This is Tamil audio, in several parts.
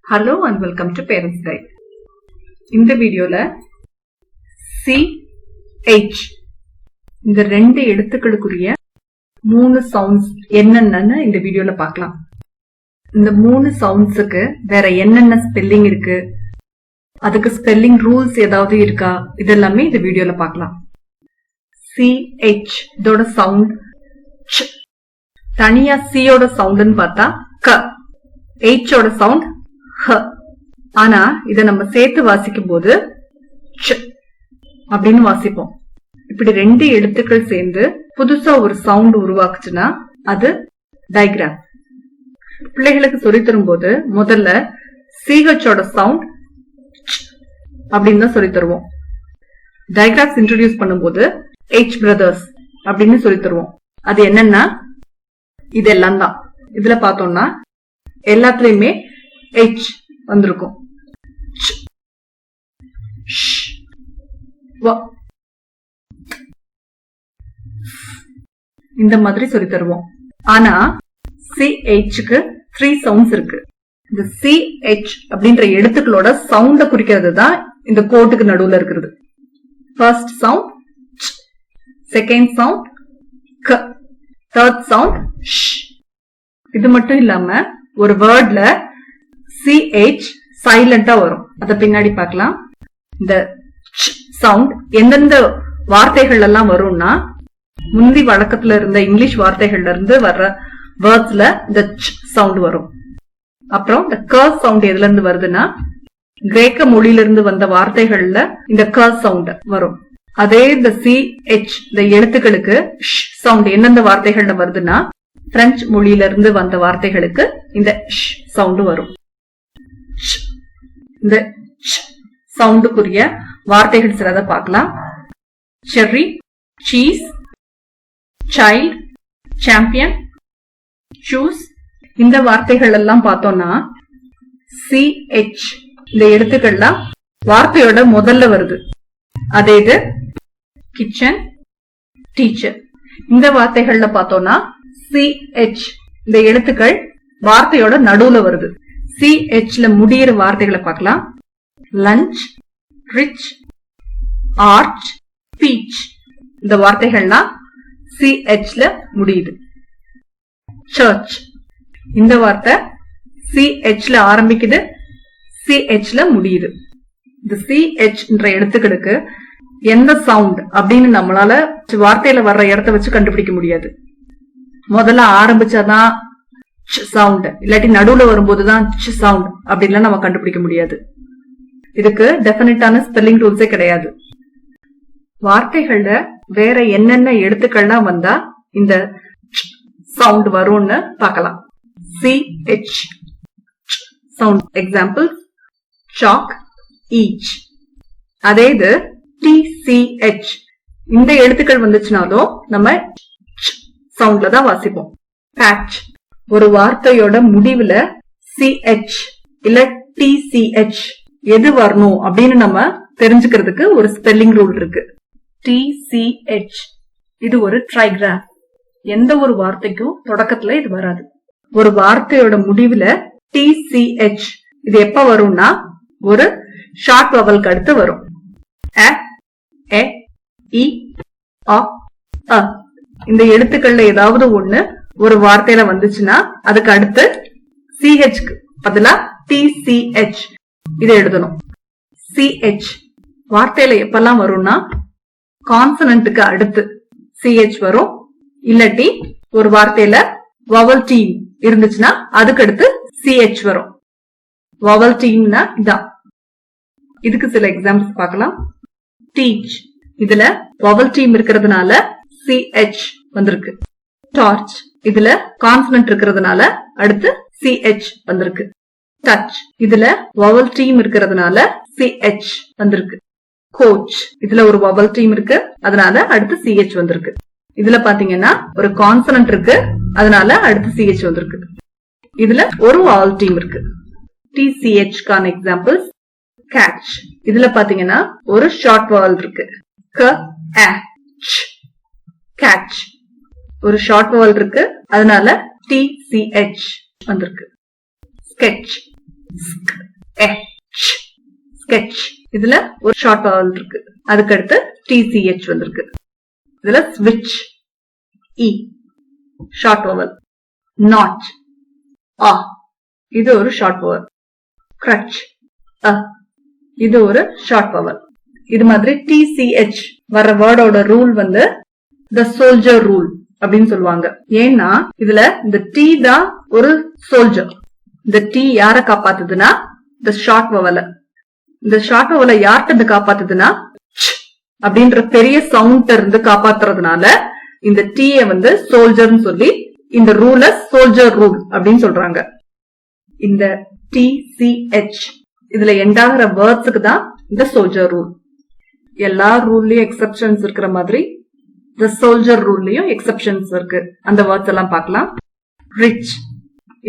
Hello and welcome to Parents Guide. இந்த வீடியோல CH இந்த ரெண்டு எழுத்துக்களுக்குரிய 3 சவுண்ட்ஸ் என்னென்னு இந்த வீடியோல பார்க்கலாம். இந்த 3 சவுண்ட்ஸுக்கு வேற என்னென்ன ஸ்பெல்லிங் இருக்கு, அதுக்கு ஸ்பெல்லிங் ரூல்ஸ் ஏதாவது இருக்கா, இதெல்லாமே இந்த வீடியோல பார்க்கலாம். CH இதோட சவுண்ட் ச், தனியா C-ஓட சவுண்ட்னு பார்த்தா க, H-ஓட சவுண்ட் ஹ. ஆனா இத நம்ம சேர்த்து வாசிக்கும் போது ச் அப்படின்னு வாசிப்போம். இப்படி ரெண்டு எழுத்துக்கள் சேர்ந்து புதுசா ஒரு சவுண்ட் உருவாக்குச்சுன்னா அது டயக்ராம். பிள்ளைகளுக்கு சொல்லி தரும் போது முதல்ல CH-ஓட சவுண்ட் அப்படின்னு தான் சொல்லி தருவோம். டயக்ராம்ஸ் இன்ட்ரோடியூஸ் பண்ணும்போது H பிரதர்ஸ் அப்படின்னு சொல்லி தருவோம். அது என்னன்னா இதெல்லாம் தான். இதுல பார்த்தோம்னா எல்லாத்துலயுமே H வந்திருக்கும். இந்த மாதிரி சொல்லி தருவோம். ஆனா CH-க்கு 3 சவுண்ட்ஸ் இருக்கு. இந்த CH அப்படின்ற எழுத்துக்களோட சவுண்ட குறிக்கிறது தான் இந்த கோட்டுக்கு நடுவுல இருக்கிறது. ஃபர்ஸ்ட் சவுண்ட் ச், செகண்ட் சவுண்ட் க, தேர்ட் சவுண்ட் ஷ். இது மட்டும் இல்லாம ஒரு வேர்ட்ல CH சைலண்டா வரும். அத பின்னாடி பார்க்கலாம். இந்த சவுண்ட் எந்தெந்த வார்த்தைகள் எல்லாம் வரும்னா, முந்தி வழக்கத்துல இருந்த இங்கிலீஷ் வார்த்தைகள்ல இருந்து வர்ற வேர்ட்ஸ்ல இந்த சவுண்ட் வரும். அப்புறம் இந்த க சவுண்ட் எதுல இருந்து வருதுன்னா, கிரேக்க மொழியில இருந்து வந்த வார்த்தைகள்ல இந்த க சவுண்ட் வரும். அதே இந்த CH இந்த எழுத்துக்களுக்கு சவுண்ட் எந்தெந்த வார்த்தைகள்ல வருதுன்னா, பிரெஞ்சு மொழியில இருந்து வந்த வார்த்தைகளுக்கு இந்த சவுண்ட் வரும். இந்த சவுண்டுக்குரிய வார்த்தைகள் சிலத பார்க்கலாம். Cherry, cheese, child, champion, choose. இந்த வார்த்தைகள் எல்லாம் பார்த்தோம்னா CH இந்த எழுத்துக்கள்லாம் வார்த்தையோட முதல்ல வருது. அதே இது கிச்சன், டீச்சர். இந்த வார்த்தைகள்ல பார்த்தோம்னா CH இந்த எழுத்துக்கள் வார்த்தையோட நடுவுல வருது. CH-ல முடியிற வார்த்தைகளை பார்க்கலாம். Lunch, rich, arch, beach. இந்த வார்த்தைகள்லாம் CH-ல முடியுது. சர்ச், இந்த வார்த்தை CH-ல ஆரம்பிக்குது, CH-ல முடியுது. இந்த CH என்ற எழுத்துக்களுக்கு எந்த சவுண்ட் அப்படின்னு நம்மளால வார்த்தையில வர்ற இடத்த வச்சு கண்டுபிடிக்க முடியாது. முதல்ல ஆரம்பிச்சாதான் சவுண்ட், இல்லாட்டி நடுவுல வரும்போதுதான் சவுண்ட் அப்படின்லாம் நம்ம கண்டுபிடிக்க முடியாது. இதுக்கு டெபினிட்டான ஸ்பெல்லிங் ரூல்ஸே கிடையாது. வார்த்தைகள்ல வேற என்னென்ன எழுத்துக்கள்லாம் வந்தா இந்த சவுண்ட் வரும்னு பார்க்கலாம். CH sound examples chalk, each. அதே இது TCH இந்த எழுத்துக்கள் வந்துச்சுனாலும் நம்ம சவுண்ட்ல தான் வாசிப்போம். பேட்ச். ஒரு வார்த்தையோட முடிவுல CH இல்ல TCH எது வரணும் அப்படின்னு நம்ம தெரிஞ்சுக்கிறதுக்கு ஒரு ஸ்பெல்லிங் ரூல் இருக்கு. TCH இது ஒரு ட்ரைகிராஃப். எந்த ஒரு வார்த்தைக்கும் தொடக்கத்துல இது வராது. ஒரு வார்த்தையோட முடிவுல TCH இது எப்ப வரும்னா ஒரு ஷார்ட் வவலுக்கு அடுத்து வரும். அ, எ, இ, அ, அ. இந்த எழுத்துக்கள்ல ஏதாவது ஒண்ணு ஒரு வார்த்தையில வந்துச்சுன்னா அதுக்கு அடுத்து CH-க்கு பதிலா TCH இதை எழுதணும். CH வார்த்தையில எப்பெல்லாம் வரும்னா, கான்சனன்ட்டுக்கு அடுத்து CH வரும். இல்லாட்டி ஒரு வார்த்தையில வவல் டீம் இருந்துச்சுன்னா அதுக்கு அடுத்து CH வரும். வவல் டீம்னா இதான். இதுக்கு சில எக்ஸாம்பிள்ஸ் பார்க்கலாம். டீச், இதுல வவல் டீம் இருக்கிறதுனால CH வந்திருக்கு. டார்ச், இதுல கான்சனன்ட் இருக்கிறதுனால அடுத்து CH வந்திருக்கு. டச், இதுல வவல் டீம் இருக்கிறதுனால CH வந்திருக்கு. கோச், இதுல ஒரு வவல் டீம் இருக்கு, அதனால அடுத்து CH வந்திருக்கு. இதுல பாத்தீங்கன்னா ஒரு கான்சனன்ட் இருக்கு, அதனால அடுத்து CH வந்திருக்கு. இதுல ஒரு வவல் டீம் இருக்கு. TCH கான எக்ஸாம்பிள்ஸ் கேட்ச், இதுல பாத்தீங்கன்னா ஒரு ஷார்ட் வவல் இருக்கு. க, அ, ச். கேட்ச் ஒரு ஷார்ட் வவல் இருக்கு, அதனால TCH வந்திருக்கு. Sketch, sketch. இதுல ஒரு ஷார்ட் வவல் இருக்கு. அதுக்கு அடுத்து TCH வந்திருக்கு. இதுல ஸ்விட்ச் E ஷார்ட் வவல். நாட் இது ஒரு ஷார்ட் வவல். crutch இது ஒரு ஷார்ட் வவல். இது மாதிரி TCH வர வேர்டோட ரூல் வந்து the soldier rule அப்படின்னு சொல்லுவாங்க. ஏன்னா இதுல இந்த T தான் ஒரு சோல்ஜர். இந்த T யார காப்பாத்துதுன்னா the ஷார்ட் வவல. இந்த ஷார்ட் வவல யார்கிட்ட காப்பாத்துதுன்னா அப்படின்ற பெரிய சவுண்ட் இருந்து காப்பாத்துறதுனால இந்த T வந்து சோல்ஜர்னு சொல்லி இந்த ரூல சோல்ஜர் ரூல் அப்படின்னு சொல்றாங்க. இந்த TCH இதுல எண்டாகிற வேர்ட்ஸுக்கு தான் இந்த சோல்ஜர் ரூல். எல்லா ரூல்லயும் எக்ஸெப்ஷன்ஸ் இருக்கிற மாதிரி இந்த சோல்ஜர் ரூல்லயும் எக்ஸெப்ஷன்ஸ் இருக்கு. அந்த வேர்ட்ஸ் எல்லாம் பார்க்கலாம். ரிச்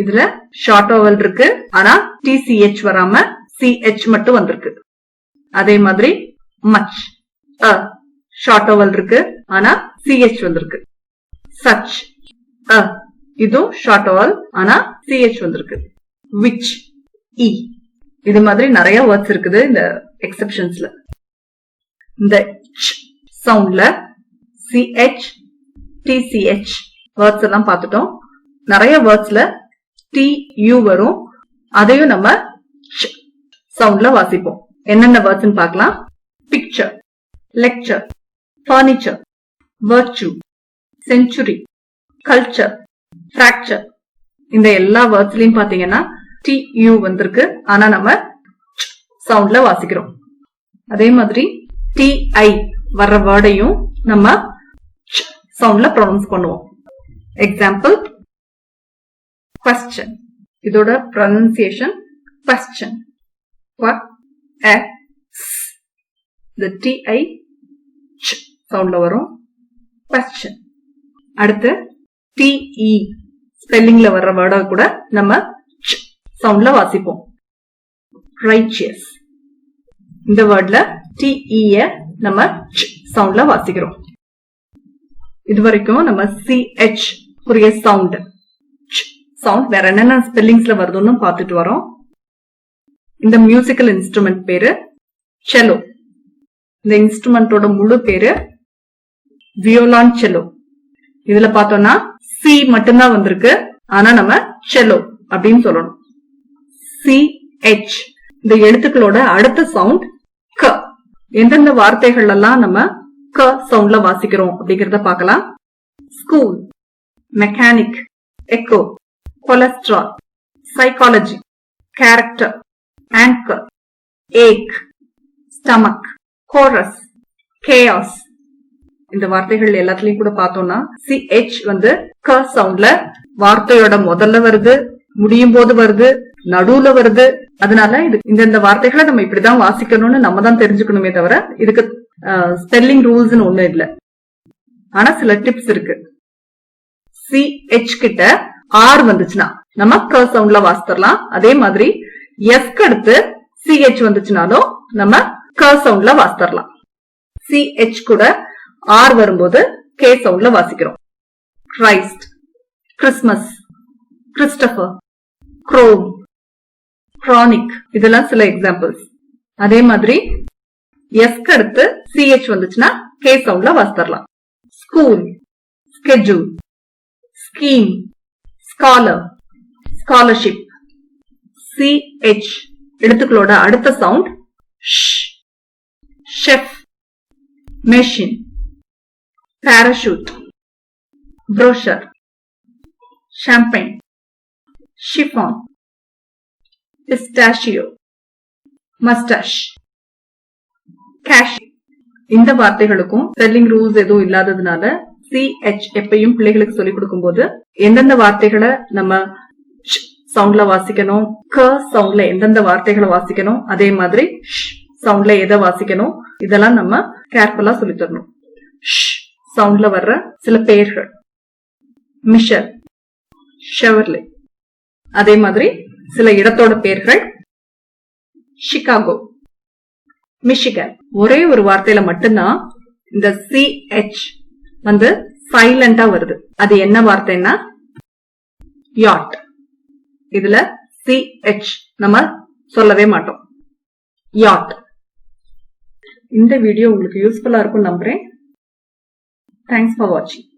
இதுல ஷார்ட் வவல் இருக்கு. ஆனா TCH வராம CH மட்டும் வந்திருக்கு. அதே மாதிரி மச் ஷார்ட் வவல் இருக்கு. ஆனா CH வந்திருக்கு. சச் இதுவும் ஷார்ட் வவல். ஆனா CH வந்திருக்கு. விச் இது மாதிரி நிறைய வேர்ட்ஸ் இருக்குது இந்த எக்ஸெப்ஷன்ஸ்ல. இந்த சவுண்ட்ல CH TCH வேர்ட்ஸ் எல்லாம் பார்த்துட்டோம். நிறைய வேர்ட்ஸ்ல TU வரும். அதையும் நம்ம சவுண்ட்ல வாசிப்போம். என்னென்ன வேர்ட்ஸ் பார்க்கலாம். Picture, lecture, furniture, virtue, century, culture, fracture. இந்த எல்லா வேர்ட்ஸ்லயும் பாத்தீங்கன்னா TU வந்திருக்கு. ஆனா நம்ம சவுண்ட்ல வாசிக்கிறோம். அதே மாதிரி TI வர்ற வேர்டையும் நம்ம சவுண்ட்ல ப்ரொனவுன்ஸ் பண்ணுவோம். Example question. இதோட ப்ரொனன்சியேஷன் question. இந்த TI சவுண்ட்ல வரும். question. அடுத்து TE ஸ்பெல்லிங்ல வர்ற வேர்டை கூட நம்ம சவுண்ட்ல வாசிப்போம். righteous. இந்த வேர்ட்ல TE நம்ம சவுண்ட்ல வாசிக்கிறோம். இதுவரைக்கும் நம்ம CH புரிய சவுண்ட் வேற என்னென்ன ஸ்பெல்லிங்ஸ்ல வருதுன்னு பார்த்துட்டு வரோம். இந்த மியூசிக்கல் இன்ஸ்ட்ருமெண்ட் பேரு செலோ. இந்த இன்ஸ்ட்ருமெண்டோட முழு பேரு வியோலான் செலோ. இதுல பார்த்தோம்னா C மட்டும்தான் வந்திருக்கு. ஆனா நம்ம செலோ அப்படின்னு சொல்லணும். CH இந்த எழுத்துக்களோட அடுத்த சவுண்ட் க. எந்தெந்த வார்த்தைகள் எல்லாம் நம்ம க சவுண்ட்ல வாசிக்கிறோம் அப்படிங்கறத பார்க்கலாம். School, mechanic, echo, cholesterol, psychology, character, anchor, ache, stomach, chorus, chaos. இந்த வார்த்தைகள் எல்லாத்துலயும் கூட பார்த்தோம்னா CH வந்து க சவுண்ட்ல வார்த்தையோட முதல்ல வருது, முடியும் போது வருது, நடுவுல வருது. அதனால இந்த வார்த்தைகளை நம்ம இப்படிதான் வாசிக்கணும்னு நம்ம தான் தெரிஞ்சுக்கணுமே தவிர இதுக்கு ஸ்பெல்லிங் ரூல்ஸ் ஒண்ணு இல்ல. ஆனா சில டிப்ஸ் இருக்கு. CH கிட்ட R வந்துச்சுன்னா நம்ம க சவுண்ட்ல வாசித்தரலாம். அதே மாதிரி S அடுத்து CH வந்துச்சுனாலும் நம்ம க சவுண்ட்ல வாசித்தரலாம். CH கூட R வரும்போது K சவுண்ட்ல வாசிக்கிறோம். Christ, Christmas, Christopher, chrome, chronic இதெல்லாம் சில எக்ஸாம்பிள்ஸ். அதே மாதிரி S அடுத்து CH வந்துச்சுன்னா K சவுண்ட்ல வாசித்தரலாம். School, schedule, scheme, scholar, scholarship. CH எழுத்துக்களோட அடுத்த sound chef, machine, parachute, brochure, champagne, chiffon, pistachio, moustache, cache. இந்த வார்த்தைகளுக்கும் ஸ்பெல்லிங் ரூல்ஸ் எதுவும் இல்லாததுனால CH எப்பயும் பிள்ளைகளுக்கு சொல்லிக் கொடுக்கும் போது எந்தெந்த வார்த்தைகளை நம்ம சவுண்ட்ல வாசிக்கணும், க சவுண்ட்ல எந்தெந்த வார்த்தைகளை வாசிக்கணும், அதே மாதிரி சவுண்ட்ல எதை வாசிக்கணும், இதெல்லாம் நம்ம கேர்ஃபுல்லா சொல்லி தரணும். சவுண்ட்ல வர்ற சில பெயர்கள் மிஷர், ஷெவர்லே. அதே மாதிரி சில இடத்தோட பெயர்கள் சிகாகோ, மிஷிகன். ஒரே ஒரு வார்த்தையில மட்டும்தான் இந்த CH வந்து சைலண்டா வருது. அது என்ன வார்த்தைன்னா யாட். இதுல CH நம்ம சொல்லவே மாட்டோம். yacht. இந்த வீடியோ உங்களுக்கு யூஸ்ஃபுல்லா இருக்கும் நம்புறேன். Thanks for watching.